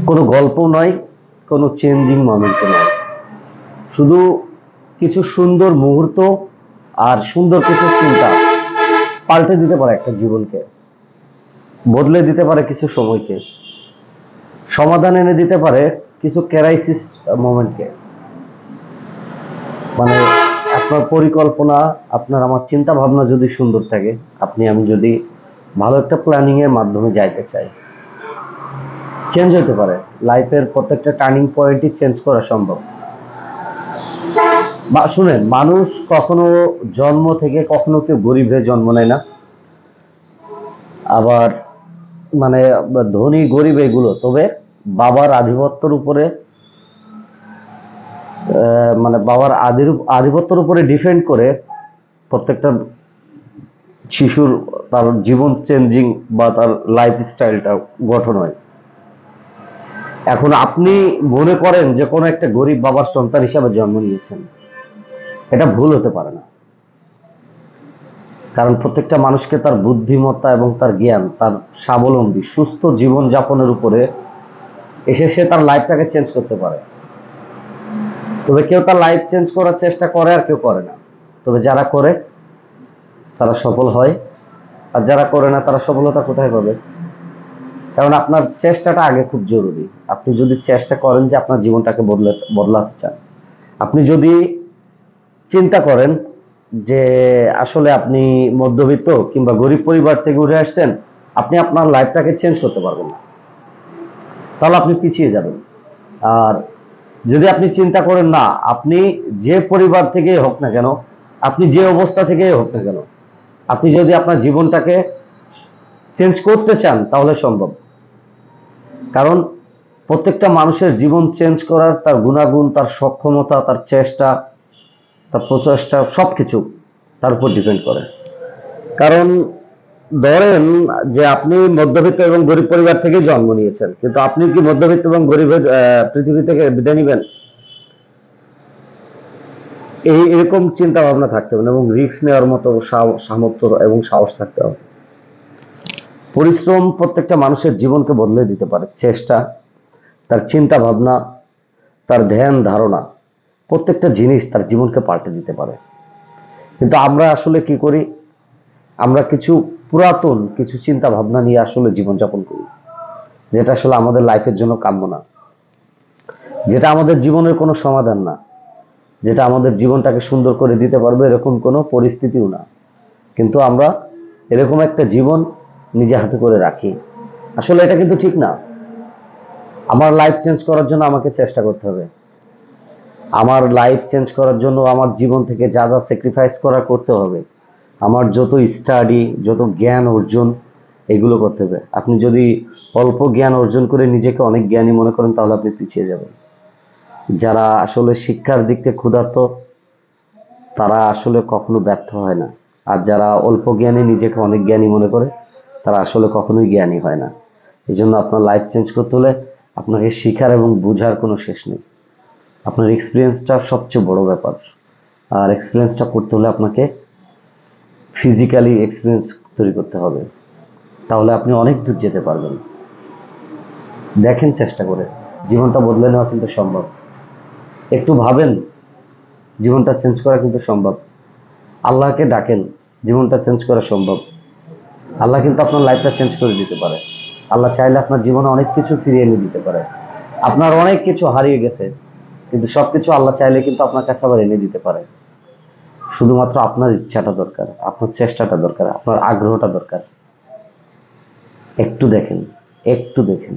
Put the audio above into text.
কোনো গল্প নয়, কোনো চেঞ্জিং মোমেন্ট নয়, শুধু কিছু সুন্দর মুহূর্ত আর সুন্দর কিছু চিন্তা পাল্টে দিতে পারে একটা জীবনকে, বদলে দিতে পারে কিছু সময়কে, সমাধান এনে দিতে পারে কিছু ক্রাইসিস মোমেন্টকে। মানে আপনার পরিকল্পনা, আপনার আমার চিন্তা ভাবনা যদি সুন্দর থাকে, আপনি আমি যদি ভালো একটা প্ল্যানিং এর মাধ্যমে যাইতে চাই, চেঞ্জ হতে পারে। লাইফের প্রত্যেকটা টার্নিং পয়েন্টই চেঞ্জ করা সম্ভব। বা শুনেন, মানুষ কখনো জন্ম থেকে কখনো কেউ গরিব হয়ে জন্ম নেয় না। আবার মানে ধনী গরিব এগুলো, তবে বাবার আধিপত্যের উপরে মানে বাবার আধিপত্যের উপরে ডিপেন্ড করে প্রত্যেকটা শিশুর তার জীবন চেঞ্জিং বা তার লাইফ স্টাইলটা গঠন হয়। এখন আপনি মনে করেন যে কোনো একটা গরিব বাবার সন্তান হিসাবে জন্ম নিয়েছেন, এটা ভুল হতে পারে না। কারণ প্রত্যেকটা মানুষকে তার বুদ্ধিমত্তা এবং তার জ্ঞান, তার স্বাবলম্বী সুস্থ জীবন যাপনের উপরে এসে সে তার লাইফটাকে চেঞ্জ করতে পারে। তবে কেউ তার লাইফ চেঞ্জ করার চেষ্টা করে আর কেউ করে না। তবে যারা করে তারা সফল হয়, আর যারা করে না তারা সফলতা কোথায় পাবে? কারণ আপনার চেষ্টাটা আগে খুব জরুরি। আপনি যদি চেষ্টা করেন যে আপনার জীবনটাকে বদলাতে চান, আপনি যদি চিন্তা করেন যে আসলে আপনি মধ্যবিত্ত কিংবা গরিব পরিবার থেকে উঠে আসছেন, আপনি আপনার লাইফটাকে চেঞ্জ করতে পারবেন না, তাহলে আপনি পিছিয়ে যাবেন। আর যদি আপনি চিন্তা করেন না, আপনি যে পরিবার থেকেই হোক না কেন, আপনি যে অবস্থা থেকেই হোক না কেন, আপনি যদি আপনার জীবনটাকে চেঞ্জ করতে চান তাহলে সম্ভব। কারণ প্রত্যেকটা মানুষের জীবন চেঞ্জ করার তার গুণাগুণ, তার সক্ষমতা, তার চেষ্টা, তার প্রচেষ্টা সবকিছু তার উপর ডিপেন্ড করে। কারণ ধরেন যে আপনি মধ্যবিত্ত এবং গরিব পরিবার থেকে জন্ম নিয়েছেন, কিন্তু আপনি কি মধ্যবিত্ত এবং গরিবের পৃথিবী থেকে বিদায় নিবেন? এরকম চিন্তা ভাবনা থাকতে হবে এবং রিস্ক নেওয়ার মতো সামর্থ্য এবং সাহস থাকতে হবে। পরিশ্রম প্রত্যেকটা মানুষের জীবনকে বদলে দিতে পারে। চেষ্টা, তার চিন্তা ভাবনা, তার ধ্যান ধারণা, প্রত্যেকটা জিনিস তার জীবনকে পাল্টে দিতে পারে। কিন্তু আমরা আসলে কি করি? আমরা কিছু পুরাতন কিছু চিন্তা ভাবনা নিয়ে আসলে জীবনযাপন করি, যেটা আসলে আমাদের লাইফের জন্য কাম্য না, যেটা আমাদের জীবনের কোনো সমাধান না, যেটা আমাদের জীবনটাকে সুন্দর করে দিতে পারবে এরকম কোনো পরিস্থিতিও না। কিন্তু আমরা এরকম একটা জীবন নিজে হাতে করে রাখি। আসলে এটা কিন্তু ঠিক না। আমার লাইফ চেঞ্জ করার জন্য আমাকে চেষ্টা করতে হবে। আমার লাইফ চেঞ্জ করার জন্য আমার জীবন থেকে যা যা স্যাক্রিফাইস করতে হবে, আমার যত স্টাডি, যত জ্ঞান অর্জন, এগুলো করতে হবে। আপনি যদি অল্প জ্ঞান অর্জন করে নিজেকে অনেক জ্ঞানী মনে করেন, তাহলে আপনি পিছিয়ে যাবেন। যারা আসলে শিক্ষার দিক থেকে ক্ষুধার্ত, তারা আসলে কখনো ব্যর্থ হয় না। আর যারা অল্প জ্ঞানে নিজেকে অনেক জ্ঞানী মনে করে, তারা আসলে কখনোই জ্ঞানী হয় না। এই জন্য আপনার লাইফ চেঞ্জ করতে হলে আপনাকে শিখার এবং বোঝার কোনো শেষ নেই। আপনার এক্সপিরিয়েন্সটা সবচেয়ে বড় ব্যাপার। আর এক্সপিরিয়েন্সটা করতে হলে আপনাকে ফিজিক্যালি এক্সপিরিয়েন্স তৈরি করতে হবে, তাহলে আপনি অনেক দূর যেতে পারবেন। দেখেন, চেষ্টা করে জীবনটা বদলে নেওয়া কিন্তু সম্ভব। একটু ভাবেন, জীবনটা চেঞ্জ করা কিন্তু সম্ভব। আল্লাহকে ডাকেন, জীবনটা চেঞ্জ করা সম্ভব। আল্লাহ কিন্তু আপনার লাইফটা চেঞ্জ করে দিতে পারে। আল্লাহ চাইলে আপনার জীবনে অনেক কিছু ফিরিয়ে এনে দিতে পারে। আপনার অনেক কিছু হারিয়ে গেছে, কিন্তু সবকিছু আল্লাহ চাইলে কিন্তু আপনার কাছে আবার এনে দিতে পারে। শুধুমাত্র আপনার ইচ্ছাটা দরকার, আপনার চেষ্টাটা দরকার, আপনার আগ্রহটা দরকার। একটু দেখেন, একটু দেখেন।